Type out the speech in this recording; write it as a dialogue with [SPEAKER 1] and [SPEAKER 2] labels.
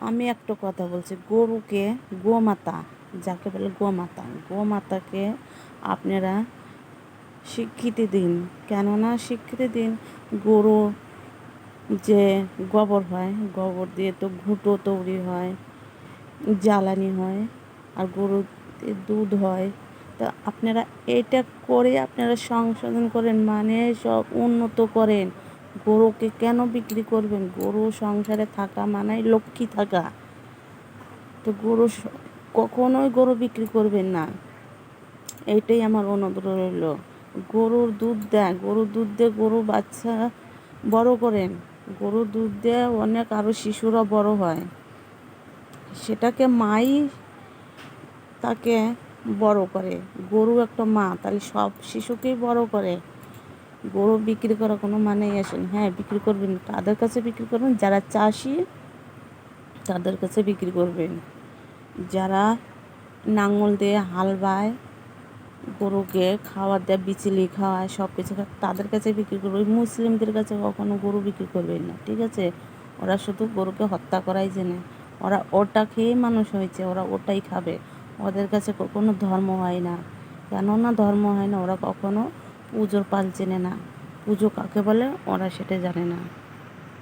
[SPEAKER 1] আমি একটা কথা বলছি, গরুকে গোমাতা যাকে বলে গোমাতা, গোমাতাকে আপনারা স্বীকৃতি দিন। কেননা স্বীকৃতি দিন, গরু যে গোবর হয়, গোবর দিয়ে তো ঘুঁটো তৈরি হয়, জ্বালানি হয়, আর গরুর দুধ হয়। তো আপনারা এটা করে আপনারা সংশোধন করেন, মানে সব উন্নত করেন। গরুকে কেন বিক্রি করবেন? গরু সংসারে থাকা মানে লক্ষ্মী থাকা। তো কখনোই গরু বিক্রি করবেন না, এইটাই আমার অনুরোধ রইল। গরুর দুধ দেয়, গরুর দুধ দিয়ে গরু বাচ্চা বড় করেন। গরুর দুধ দিয়ে অনেক আরও শিশুরা বড় হয়, সেটাকে মাই তাকে বড় করে। গরু একটা মা, তাহলে সব শিশুকেই বড় করে। গরু বিক্রি করা কোনো মানেই আসে না। হ্যাঁ, বিক্রি করবেন, তাদের কাছে বিক্রি করবেন যারা চাষি, তাদের কাছে বিক্রি করবেন। যারা লাঙল দিয়ে হাল বায়, গরুকে খাবার দেয়, বিচুলি খাওয়ায়, সব কিছু তাদের কাছে বিক্রি করবে। ওই মুসলিমদের কাছে কখনো গরু বিক্রি করবেন না, ঠিক আছে? ওরা শুধু গরুকে হত্যা করাই জেনে, ওরা ওটা খেয়েই মানুষ হয়েছে, ওরা ওটাই খাবে। ওদের কাছে কখনো ধর্ম হয় না। কেননা ধর্ম হয় না, ওরা কখনো পুজোর পাল চেনে না। পুজো কাকে বলে ওরা সেটা জানে না।